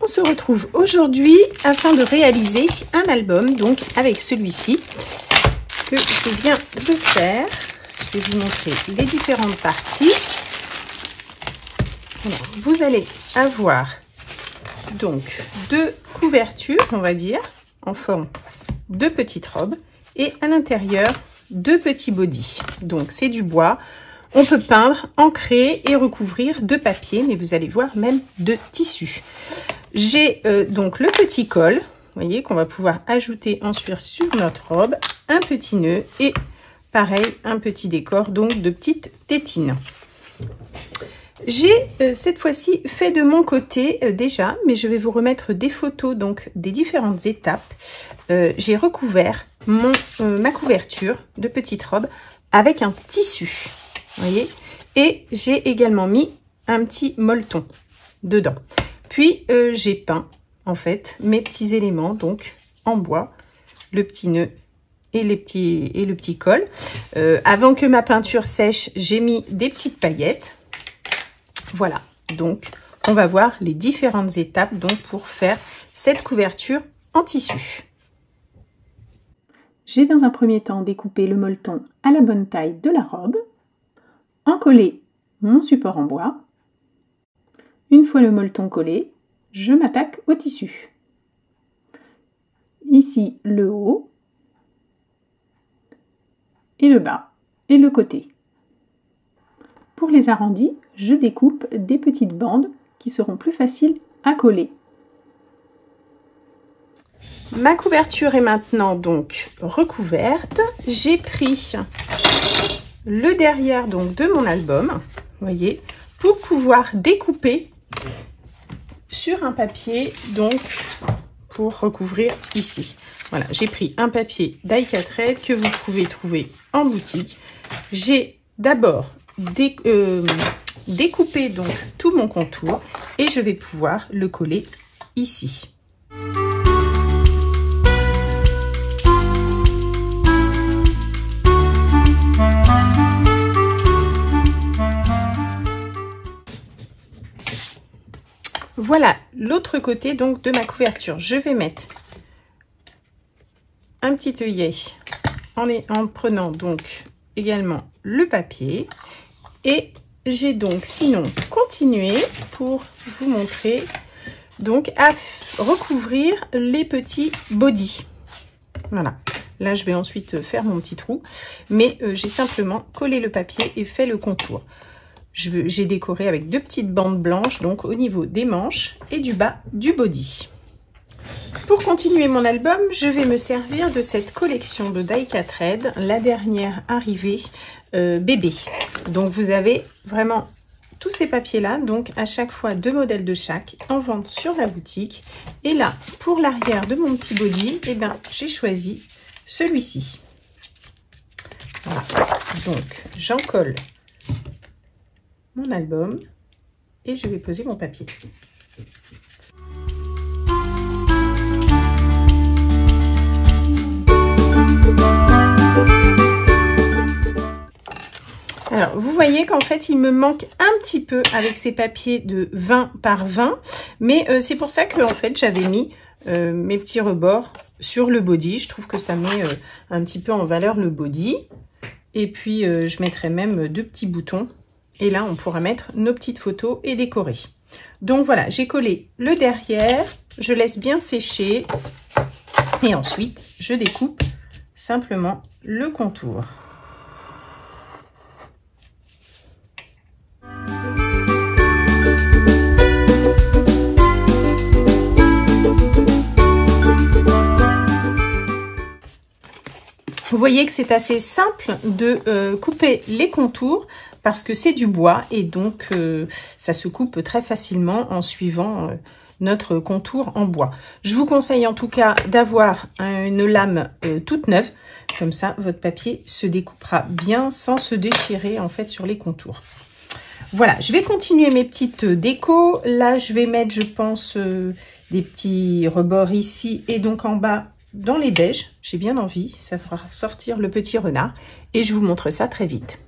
On se retrouve aujourd'hui afin de réaliser un album, donc avec celui-ci que je viens de faire. Je vais vous montrer les différentes parties. Alors, vous allez avoir donc deux couvertures, on va dire, en forme de petites robes et à l'intérieur deux petits bodys. Donc c'est du bois. On peut peindre, ancrer et recouvrir de papier, mais vous allez voir même de tissu. J'ai donc le petit col, vous voyez, qu'on va pouvoir ajouter ensuite sur notre robe, un petit nœud et pareil, un petit décor, donc de petites tétines. J'ai cette fois-ci fait de mon côté déjà, mais je vais vous remettre des photos donc des différentes étapes. J'ai recouvert ma couverture de petite robe avec un tissu, vous voyez, et j'ai également mis un petit molleton dedans. Puis j'ai peint en fait mes petits éléments donc en bois, le petit nœud et le petit col. Avant que ma peinture sèche, j'ai mis des petites paillettes. Voilà, donc on va voir les différentes étapes donc pour faire cette couverture en tissu. J'ai dans un premier temps découpé le molleton à la bonne taille de la robe, encollé mon support en bois. Une fois le molleton collé, je m'attaque au tissu. Ici le haut et le bas et le côté. Pour les arrondis, je découpe des petites bandes qui seront plus faciles à coller. Ma couverture est maintenant donc recouverte. J'ai pris le derrière donc de mon album, vous voyez, pour pouvoir découper sur un papier donc pour recouvrir ici. Voilà, j'ai pris un papier Die-Cut-Red que vous pouvez trouver en boutique. J'ai d'abord découper donc tout mon contour et je vais pouvoir le coller ici. Voilà l'autre côté donc de ma couverture. Je vais mettre un petit œillet en prenant donc également le papier. Et j'ai donc sinon continué pour vous montrer donc à recouvrir les petits bodys. Voilà, là je vais ensuite faire mon petit trou, mais j'ai simplement collé le papier et fait le contour. J'ai décoré avec deux petites bandes blanches donc au niveau des manches et du bas du body. Pour continuer mon album, je vais me servir de cette collection de Die-Cut-Red, la dernière arrivée bébé. Donc vous avez vraiment tous ces papiers là, donc à chaque fois deux modèles de chaque en vente sur la boutique. Et là, pour l'arrière de mon petit body, eh ben, j'ai choisi celui-ci. Voilà, donc j'en colle mon album et je vais poser mon papier. Alors, vous voyez qu'en fait, il me manque un petit peu avec ces papiers de 20 par 20. Mais c'est pour ça que en fait, j'avais mis mes petits rebords sur le body. Je trouve que ça met un petit peu en valeur le body. Et puis, je mettrai même deux petits boutons. Et là, on pourra mettre nos petites photos et décorer. Donc voilà, j'ai collé le derrière. Je laisse bien sécher. Et ensuite, je découpe simplement le contour. Vous voyez que c'est assez simple de couper les contours parce que c'est du bois et donc ça se coupe très facilement en suivant notre contour en bois. Je vous conseille en tout cas d'avoir une lame toute neuve, comme ça votre papier se découpera bien sans se déchirer en fait sur les contours. Voilà, je vais continuer mes petites décos. Là, je vais mettre, je pense, des petits rebords ici et donc en bas dans les beiges. J'ai bien envie, ça fera sortir le petit renard et je vous montre ça très vite.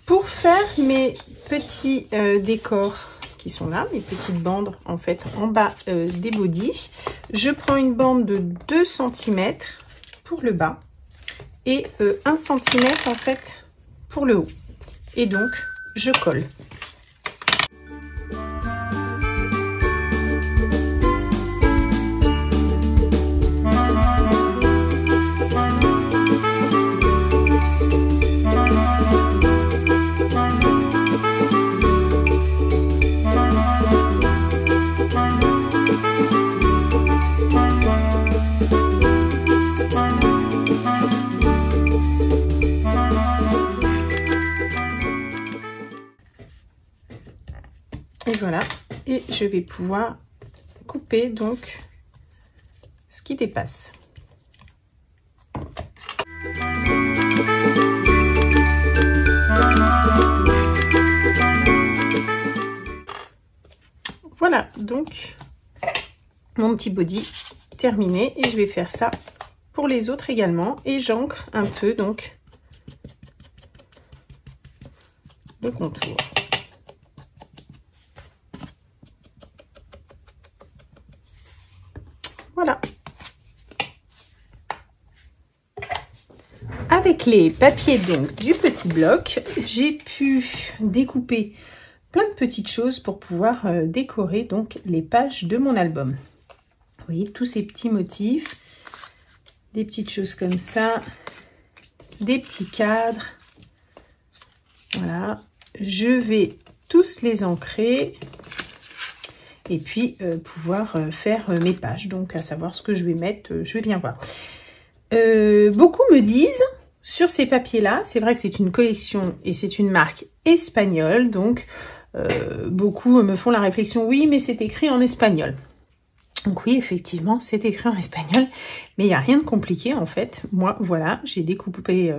Pour faire mes petits décors qui sont là, mes petites bandes en fait en bas des bodys. Je prends une bande de 2 cm pour le bas et 1 cm en fait pour le haut. Et donc je colle. Et voilà, et je vais pouvoir couper donc ce qui dépasse. Voilà donc mon petit body terminé, et je vais faire ça pour les autres également, et j'ancre un peu donc le contour. Voilà. Avec les papiers donc du petit bloc, j'ai pu découper plein de petites choses pour pouvoir décorer donc les pages de mon album. Vous voyez tous ces petits motifs, des petites choses comme ça, des petits cadres. Voilà, je vais tous les ancrer. Et puis pouvoir faire mes pages, donc à savoir ce que je vais mettre, je vais bien voir. Beaucoup me disent sur ces papiers là, c'est vrai que c'est une collection et c'est une marque espagnole, donc beaucoup me font la réflexion, oui mais c'est écrit en espagnol. Donc oui, effectivement c'est écrit en espagnol, mais il n'y a rien de compliqué en fait. Moi voilà, j'ai découpé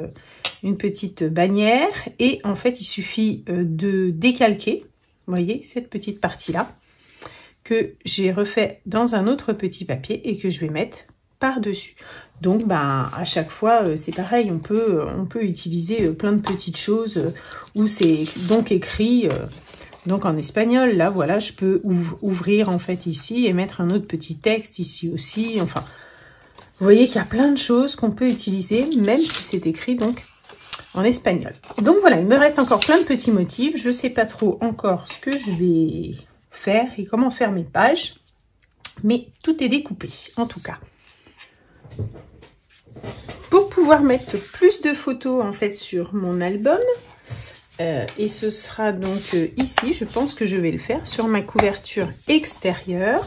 une petite bannière, et en fait il suffit de décalquer, vous voyez cette petite partie là, que j'ai refait dans un autre petit papier et que je vais mettre par-dessus. Donc ben à chaque fois c'est pareil, on peut utiliser plein de petites choses où c'est donc écrit donc en espagnol. Là voilà, je peux ouvrir en fait ici et mettre un autre petit texte ici aussi. Enfin, vous voyez qu'il y a plein de choses qu'on peut utiliser même si c'est écrit donc en espagnol. Donc voilà, il me reste encore plein de petits motifs. Je sais pas trop encore ce que je vais faire et comment faire mes pages, mais tout est découpé en tout cas. Pour pouvoir mettre plus de photos en fait sur mon album, et ce sera donc ici, je pense que je vais le faire sur ma couverture extérieure.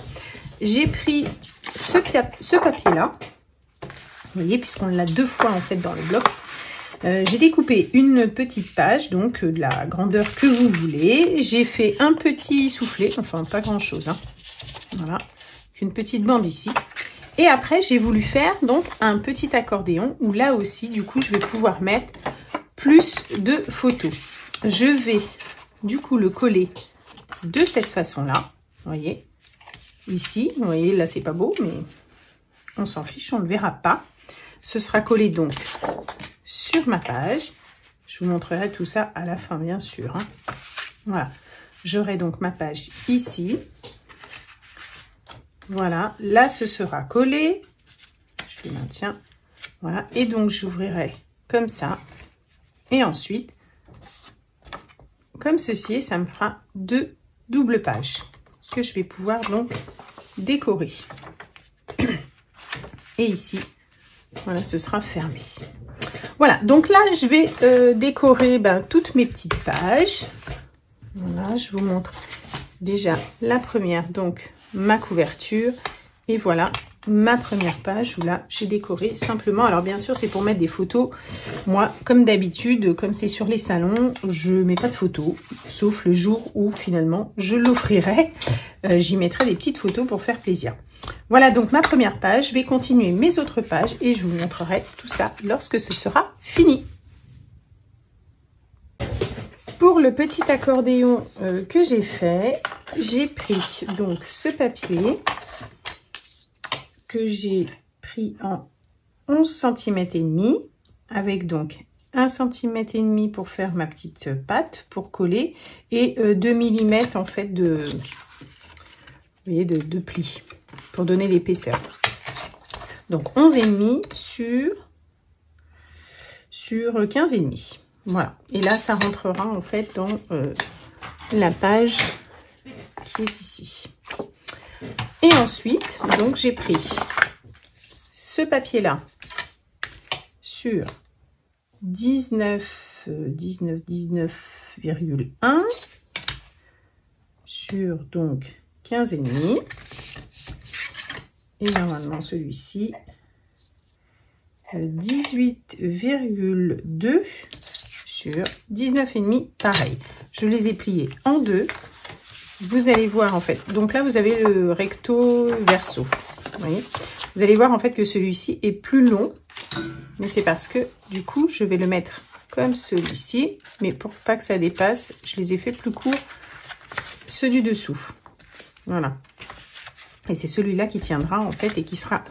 J'ai pris ce papier là, vous voyez, puisqu'on l'a 2 fois en fait dans le bloc. J'ai découpé une petite page, donc de la grandeur que vous voulez. J'ai fait un petit soufflet, enfin pas grand chose, hein. Voilà, une petite bande ici. Et après j'ai voulu faire donc un petit accordéon où là aussi du coup je vais pouvoir mettre plus de photos. Je vais du coup le coller de cette façon là, vous voyez, ici, vous voyez là c'est pas beau mais on s'en fiche, on ne le verra pas. Ce sera collé donc sur ma page. Je vous montrerai tout ça à la fin bien sûr, hein. Voilà, j'aurai donc ma page ici. Voilà, là ce sera collé, je le maintiens, voilà, et donc j'ouvrirai comme ça, et ensuite comme ceci, et ça me fera 2 doubles pages que je vais pouvoir donc décorer. Et ici, voilà, ce sera fermé. Voilà, donc là je vais décorer toutes mes petites pages. Voilà, je vous montre déjà la première, donc ma couverture, et voilà ma première page où là j'ai décoré simplement. Alors bien sûr c'est pour mettre des photos. Moi comme d'habitude, comme c'est sur les salons, je mets pas de photos, sauf le jour où finalement je l'offrirai, j'y mettrai des petites photos pour faire plaisir. Voilà donc ma première page. Je vais continuer mes autres pages et je vous montrerai tout ça lorsque ce sera fini. Pour le petit accordéon que j'ai fait, j'ai pris donc ce papier que j'ai pris en 11 cm et demi avec donc 1,5 cm pour faire ma petite pâte pour coller et 2 mm en fait de, vous voyez, de plis pour donner l'épaisseur. Donc 11,5 sur 15,5. Voilà. Et là, ça rentrera en fait dans la page qui est ici. Et ensuite, donc j'ai pris ce papier-là sur 19,1 sur donc 15,5. Et normalement celui-ci 18,2 sur 19,5, pareil. Je les ai pliés en deux. Vous allez voir en fait, donc là vous avez le recto verso, vous voyez. Vous allez voir en fait que celui-ci est plus long, mais c'est parce que du coup je vais le mettre comme celui-ci, mais pour pas que ça dépasse, je les ai fait plus courts, ceux du dessous. Voilà. Et c'est celui-là qui tiendra en fait et qui sera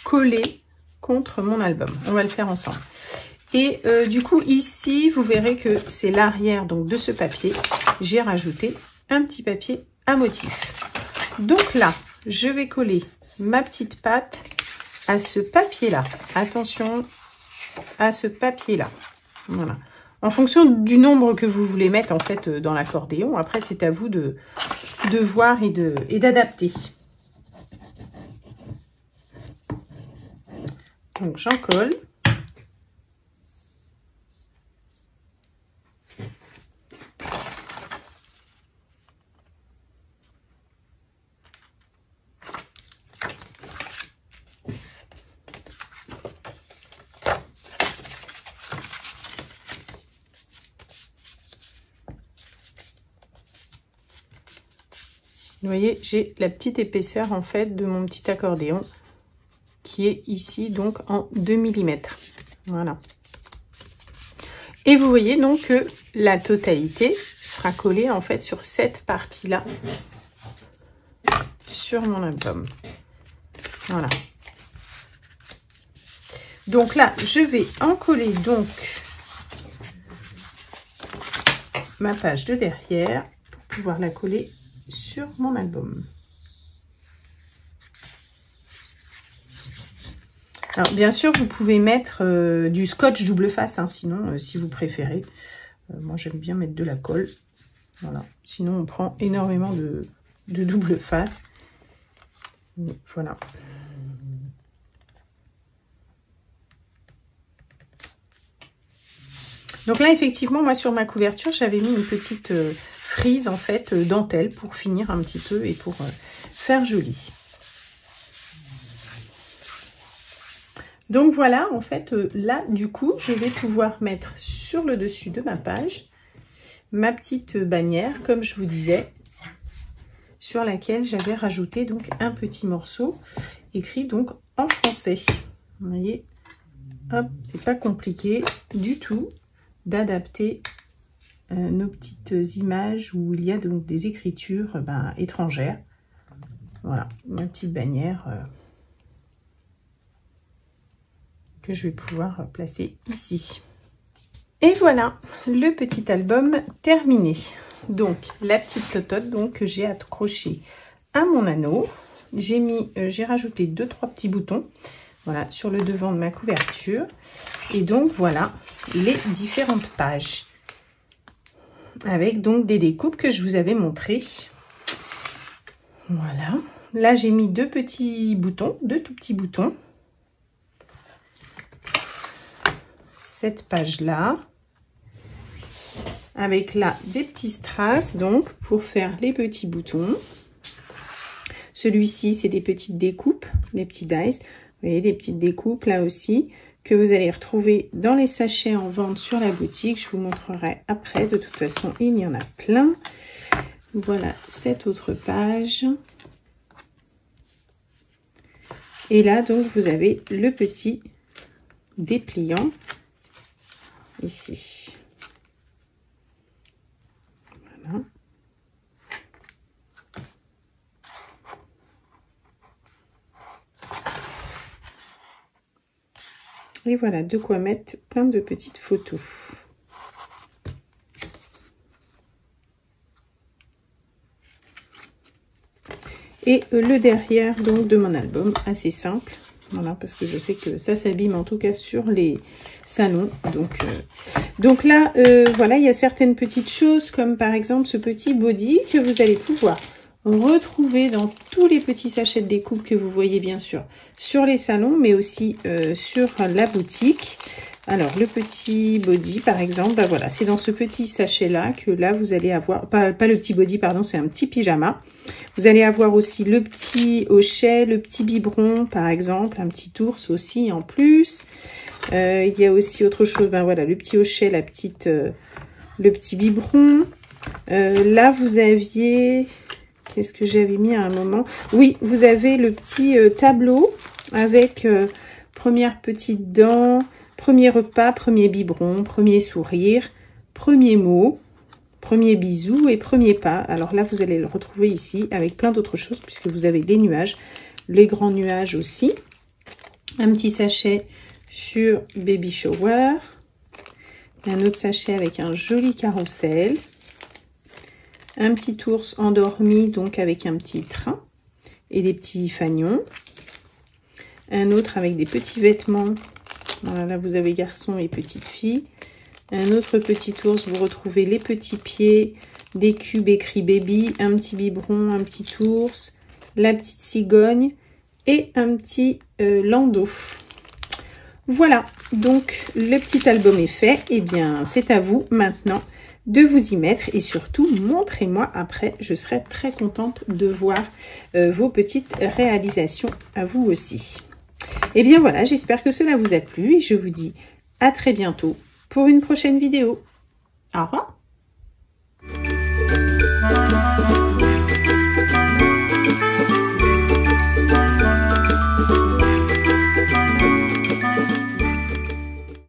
collé contre mon album. On va le faire ensemble. Et du coup ici, vous verrez que c'est l'arrière donc de ce papier. J'ai rajouté un petit papier à motif. Donc là, je vais coller ma petite pâte à ce papier-là. Attention à ce papier-là. Voilà. En fonction du nombre que vous voulez mettre en fait dans l'accordéon. Après, c'est à vous de voir et d'adapter. Donc j'en colle. Vous voyez, j'ai la petite épaisseur en fait de mon petit accordéon qui est ici donc en 2 mm. Voilà. Et vous voyez donc que la totalité sera collée en fait sur cette partie-là sur mon album. Voilà. Donc là, je vais encoller donc ma page de derrière pour pouvoir la coller sur mon album. Alors bien sûr, vous pouvez mettre du scotch double face, hein, sinon, si vous préférez. Moi, j'aime bien mettre de la colle. Voilà. Sinon, on prend énormément de double face. Voilà. Donc là, effectivement, moi, sur ma couverture, j'avais mis une petite frise, en fait, dentelle pour finir un petit peu et pour faire joli. Donc voilà, en fait, là, du coup, je vais pouvoir mettre sur le dessus de ma page ma petite bannière, comme je vous disais, sur laquelle j'avais rajouté donc un petit morceau écrit donc en français. Vous voyez, hop, c'est pas compliqué du tout d'adapter nos petites images où il y a donc des écritures étrangères. Voilà, ma petite bannière que je vais pouvoir placer ici. Et voilà, le petit album terminé. Donc, la petite totote donc, que j'ai accrochée à mon anneau. J'ai rajouté 2-3 petits boutons, voilà, sur le devant de ma couverture. Et donc, voilà les différentes pages. Avec donc des découpes que je vous avais montrées. Voilà. Là, j'ai mis deux petits boutons, deux tout petits boutons. Cette page-là. Avec là des petits strass donc pour faire les petits boutons. Celui-ci c'est des petites découpes, des petits dies. Vous voyez, des petites découpes là aussi que vous allez retrouver dans les sachets en vente sur la boutique. Je vous montrerai après, de toute façon il y en a plein. Voilà cette autre page. Et là donc vous avez le petit dépliant ici. Voilà. Et voilà, de quoi mettre plein de petites photos. Et le derrière donc de mon album, assez simple. Voilà, parce que je sais que ça s'abîme en tout cas sur les salons. Donc là, voilà, il y a certaines petites choses comme par exemple ce petit body que vous allez pouvoir retrouver dans tous les petits sachets de découpe que vous voyez bien sûr sur les salons, mais aussi sur la boutique. Alors le petit body par exemple, bah voilà, c'est dans ce petit sachet là que là vous allez avoir, pas le petit body pardon, c'est un petit pyjama. Vous allez avoir aussi le petit hochet, le petit biberon par exemple, un petit ours aussi en plus. Il y a aussi autre chose, ben voilà, le petit hochet, le petit biberon. Là vous aviez, qu'est-ce que j'avais mis à un moment? Oui, vous avez le petit tableau avec première petite dent, premier repas, premier biberon, premier sourire, premier mot, premier bisou et premier pas. Alors là, vous allez le retrouver ici avec plein d'autres choses puisque vous avez les nuages, les grands nuages aussi. Un petit sachet sur Baby Shower. Un autre sachet avec un joli carrousel. Un petit ours endormi, donc avec un petit train et des petits fanions. Un autre avec des petits vêtements. Voilà, là vous avez garçon et petite fille. Un autre petit ours, vous retrouvez les petits pieds, des cubes écrits baby, un petit biberon, un petit ours, la petite cigogne et un petit landau. Voilà, donc le petit album est fait. Et bien, c'est à vous maintenant de vous y mettre et surtout montrez-moi après, je serai très contente de voir vos petites réalisations à vous aussi. Et bien voilà, j'espère que cela vous a plu et je vous dis à très bientôt pour une prochaine vidéo. Au revoir.